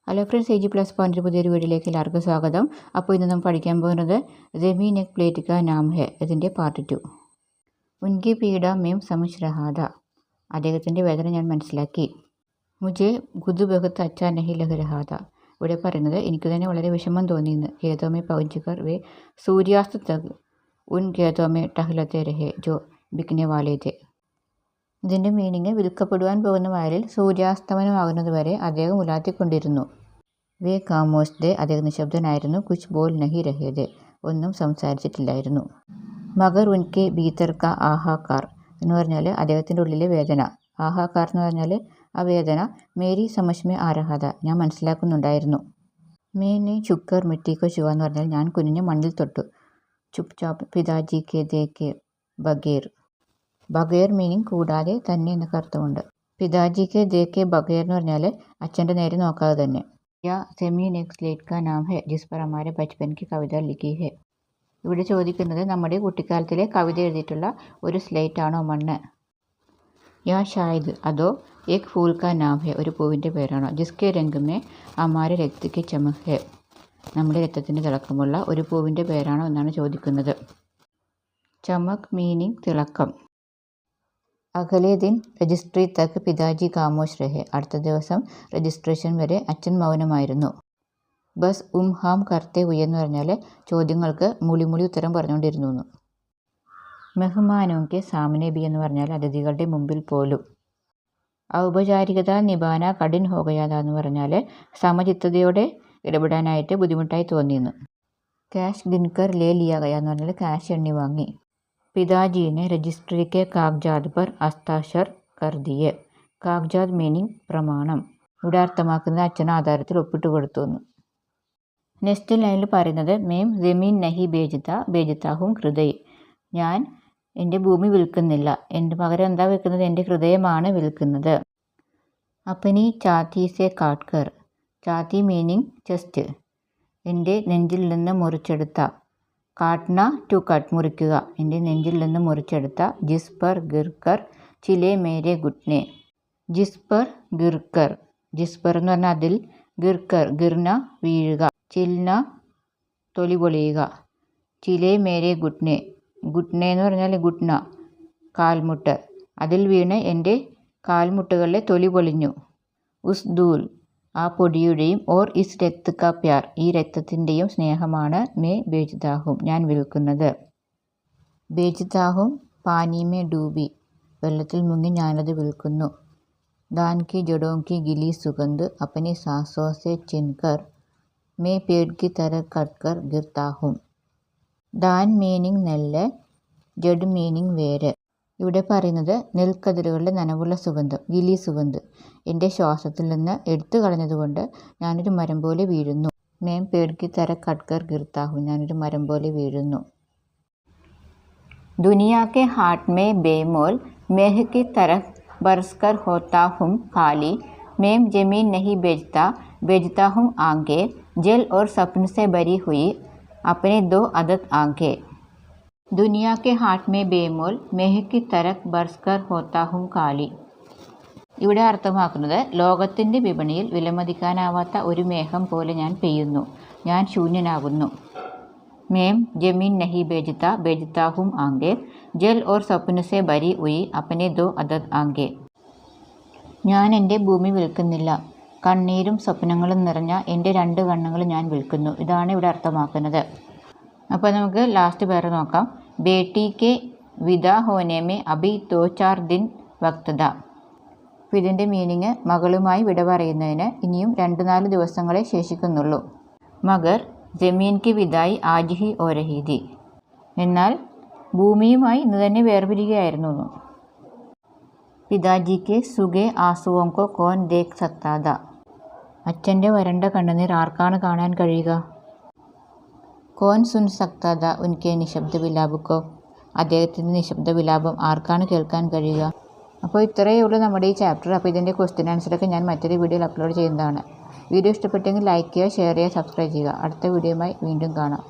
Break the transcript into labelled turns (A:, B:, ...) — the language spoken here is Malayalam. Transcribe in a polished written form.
A: Hello friends, AG plus point പുതിയൊരു വീഡിയോയിലേക്ക് എല്ലാവർക്കും സ്വാഗതം. അപ്പോൾ ഇന്ന് നമ്മൾ പഠിക്കാൻ പോകുന്നത് ज़मीन एक प्लेट का नाम है ഇതിൻ്റെ പാർട്ട് 2. ഉൻകി പീഡ മേം സമझ रहा था. അദ്ദേഹത്തിൻ്റെ വേദന ഞാൻ മനസ്സിലാക്കി. മുझे खुद बहुत अच्छा नहीं लग रहा था. ഇവിടെ പറയുന്നത് എനിക്ക് തന്നെ വളരെ വിഷമം തോന്നിയെന്ന്. खेतों में पहुंचकर वे सूर्यास्त तक उन खेतों में टहलते रहे जो बिकने वाले थे. ഇതിൻ്റെ മീനിങ് വിൽക്കപ്പെടുവാൻ പോകുന്ന വയലിൽ സൂര്യാസ്തമനമാകുന്നത് വരെ അദ്ദേഹം ഉലാത്തിക്കൊണ്ടിരുന്നു. വേ കാമോസ് ദേ, അദ്ദേഹം നിശബ്ദനായിരുന്നു. കുച്ച് ബോൽ നഹി രഹേദേ, ഒന്നും സംസാരിച്ചിട്ടില്ലായിരുന്നു. മഗർ ഉൻകെ ഭീതർ കാ ആഹാകാർ എന്ന് പറഞ്ഞാൽ അദ്ദേഹത്തിൻ്റെ ഉള്ളിലെ വേദന. ആഹാകാർ എന്ന് പറഞ്ഞാൽ ആ വേദന. മേരി സമജ് മേ ആ രഹാ താ, ഞാൻ മനസ്സിലാക്കുന്നുണ്ടായിരുന്നു. മേനെ ചുക്കർ മിട്ടിക്കോ ചുവ എന്ന് പറഞ്ഞാൽ ഞാൻ കുനിഞ്ഞ് മണ്ണിൽ തൊട്ടു. ചുപ് ചാപ്പ് പിതാജി കെ ദേ കെ ബഗേർ. ബഗേർ മീനിങ് കൂടാതെ തന്നെ എന്നൊക്കെ അർത്ഥമുണ്ട്. പിതാജിക്ക് ദേക്കെ ബഗേർ എന്ന് പറഞ്ഞാൽ അച്ഛൻ്റെ നേരെ നോക്കാതെ തന്നെ. യാ ज़मीन एक स्लेट का नाम है जिस पर हमारे बचपन की कविता लिखी है. ഇവിടെ ചോദിക്കുന്നത് നമ്മുടെ കുട്ടിക്കാലത്തിലെ കവിത എഴുതിയിട്ടുള്ള ഒരു സ്ലേറ്റ് ആണോ മണ്ണ്. യാ ഷായത് അതോ ഏക് ഫൂൽ കാ നാം ഹെ, ഒരു പൂവിൻ്റെ പേരാണോ. ജിസ്കെ രംഗ് മേ ഹമാരെ രക്തക്ക് ചമക് ഹെ, നമ്മുടെ രക്തത്തിൻ്റെ തിളക്കമുള്ള ഒരു പൂവിൻ്റെ പേരാണോ എന്നാണ് ചോദിക്കുന്നത്. ചമക് മീനിങ് തിളക്കം. അഗലെ ദിൻ രജിസ്ട്രി തക്ക് പിതാജി കാമോഷ് രഹെ, അടുത്ത ദിവസം രജിസ്ട്രേഷൻ വരെ അച്ഛൻ മൗനമായിരുന്നു. ബസ് ഹാം കർത്തെ എന്ന് പറഞ്ഞാൽ ചോദ്യങ്ങൾക്ക് മുളിമുളി ഉത്തരം പറഞ്ഞുകൊണ്ടിരുന്നു. മെഹ്മാനോക്കെ സാമനെ ബി എന്ന് പറഞ്ഞാൽ അതിഥികളുടെ മുമ്പിൽ പോലും. ഔപചാരികത നിബാന കഠിൻ ഹോഗയാത എന്ന് പറഞ്ഞാൽ സമചിത്തതയോടെ ഇടപെടാനായിട്ട് ബുദ്ധിമുട്ടായി തോന്നിയെന്ന്. ക്യാഷ് ഗിൻകർ ലേ ലിയ ഗയ എന്ന് പറഞ്ഞാൽ ക്യാഷ് എണ്ണി വാങ്ങി. പിതാജീനെ രജിസ്ട്രി കെ കാഗ്ജാത് പർ ഹസ്താക്ഷർ കർ ദിയെ. കാഗ്ജാത് മീനിങ് പ്രമാണം. ഇവിടെ അർത്ഥമാക്കുന്നത് അച്ഛൻ ആധാരത്തിൽ ഒപ്പിട്ട് കൊടുത്തു എന്ന്. നെക്സ്റ്റ് ലൈനിൽ പറയുന്നത് മേം ज़मीन നഹി ബേജത്താഹും ഹൃദയ്, ഞാൻ എൻ്റെ ഭൂമി വിൽക്കുന്നില്ല, എൻ്റെ പകരം എന്താ വിൽക്കുന്നത്, എൻ്റെ ഹൃദയമാണ് വിൽക്കുന്നത്. അപ്പനി ചാത്തി സെ കാട്ട്കർ. ചാത്തി മീനിങ് ചെസ്റ്റ്, എൻ്റെ നെഞ്ചിൽ നിന്ന് മുറിച്ചെടുത്ത. കാട്ട്ന ടു കട്ട്, മുറിക്കുക, എൻ്റെ നെഞ്ചിൽ നിന്ന് മുറിച്ചെടുത്ത. ജിസ് പർ ഗിർക്കർ ചിലെ മേരെ ഗുട്നെ. ജിസ് പർ ഗിർക്കർ, ജിസ് പർ എന്ന് പറഞ്ഞാൽ അതിൽ, ഗിർക്കർ ഗിർന വീഴുക, ചിൽന തൊലി പൊളിയുക. ചിലെ മേരെ ഗുട്നെ, ഗുട്നെ എന്ന് പറഞ്ഞാൽ ഗുട്ന കാൽമുട്ട്, അതിൽ വീണ് എൻ്റെ കാൽമുട്ടുകളിലെ തൊലി പൊളിഞ്ഞു. ഉസ് ധൂൽ, ആ പൊടിയുടെയും. ഓർ ഇസ് രക്ത് കാ പ്യാർ, ഈ രക്തത്തിൻ്റെയും സ്നേഹമാണ്. മേ ബേജ്താഹും, ഞാൻ വിൽക്കുന്നത്. ബേജ്താഹും പാനി മേ ഡൂബി, വെള്ളത്തിൽ മുങ്ങി ഞാനത് വിൽക്കുന്നു. ദാൻ കി ജഡോം കി ഗിലി സുഗന്ധ് അപ്പനി സാസോ സെ ചിൻകർ മേ പേഡ് കി തര കട്ട്കർ ഗിർത്താഹും. ദാൻ മീനിങ് നെല്ല്, ജഡ് മീനിങ് വേര്. ഇവിടെ പറയുന്നത് നെൽക്കതിരുകളുടെ നനവുള്ള സുഗന്ധം, ഗിലി സുഗന്ധ്, എൻ്റെ ശ്വാസത്തിൽ നിന്ന് എടുത്തു കളഞ്ഞതുകൊണ്ട് ഞാനൊരു മരം പോലെ വീഴുന്നു. മേം പേഡ്ക്ക് തര കട്ട്കർ ഗിർത്താഹും, ഞാനൊരു മരം പോലെ വീഴുന്നു. ദുനിയാക്കെ ഹാട്ട് മേ ബേമോൽ മേഹ്ക്ക് തരഹ് ബർസ്കർ ഹോത്താഹും ഖാലി. മേം ജമീൻ നഹി ബേജ്താഹും ആങ്കെ. ജൽ ഓർ സപ്ന സെ ഭരി ഹുയി അപ്പനെ ദോ അദത് ആങ്കെ. Duniya K heart may ബേമോൽ മെഹ്ക്ക് Tarak ബർസ്കർ ഹോത്താഹും കാലി. ഇവിടെ അർത്ഥമാക്കുന്നത് ലോകത്തിൻ്റെ വിപണിയിൽ വിലമതിക്കാനാവാത്ത ഒരു മേഘം പോലെ ഞാൻ പെയ്യുന്നു, ഞാൻ ശൂന്യനാകുന്നു. മേം ജമീൻ നഹി ബേജ്താഹും ആങ്കെ. ജൽ ഓർ സപ്ന സെ ഭരി ഉയി അപ്പനെ ദോ അദത് ആങ്കെ. ഞാൻ എൻ്റെ ഭൂമി വിൽക്കുന്നില്ല, കണ്ണീരും സ്വപ്നങ്ങളും നിറഞ്ഞ എൻ്റെ 2 കണ്ണുകൾ ഞാൻ വിൽക്കുന്നു. ഇതാണ് ഇവിടെ അർത്ഥമാക്കുന്നത്. അപ്പോൾ നമുക്ക് ലാസ്റ്റ് പേര് നോക്കാം. ബേട്ടി കെ വിദാ ഹോനെ മേ അഭി 2-4 ദിൻ വക്തദ. അപ്പോൾ ഇതിൻ്റെ മീനിങ് മകളുമായി വിട പറയുന്നതിന് ഇനിയും 2-4 ദിവസങ്ങളെ ശേഷിക്കുന്നുള്ളൂ. മഗർ ജമീൻ കി വിദായി ആജ് ഹി ഓ രഹി ഥി, എന്നാൽ ഭൂമിയുമായി ഇന്ന് തന്നെ വേർപിരിക്കുകയായിരുന്നു. പിതാജി കെ സുഗെ ആസുവോം കോ കോൻ ദേഖ് സക്താ ഥാ. അച്ഛൻ്റെ വരണ്ട കണ്ണുനീർ ആർക്കാണ് കാണാൻ കഴിയുക. കോൻ സുൻ സക്താ ഥാ ഉൻകെ നിശബ്ദ വിലാപക്കോ, അദ്ദേഹത്തിൻ്റെ നിശബ്ദ വിലാപം ആർക്കാണ് കേൾക്കാൻ കഴിയുക. അപ്പോൾ ഇത്രയേ ഉള്ളൂ നമ്മുടെ ഈ ചാപ്റ്റർ. അപ്പോൾ ഇതിൻ്റെ ക്വസ്റ്റ്യൻ ആൻസറൊക്കെ ഞാൻ മറ്റൊരു വീഡിയോയിൽ അപ്ലോഡ് ചെയ്യുന്നതാണ്. വീഡിയോ ഇഷ്ടപ്പെട്ടെങ്കിൽ ലൈക്ക് ചെയ്യുക, ഷെയർ ചെയ്യുക, സബ്സ്ക്രൈബ് ചെയ്യുക. അടുത്ത വീഡിയോയുമായി വീണ്ടും കാണാം.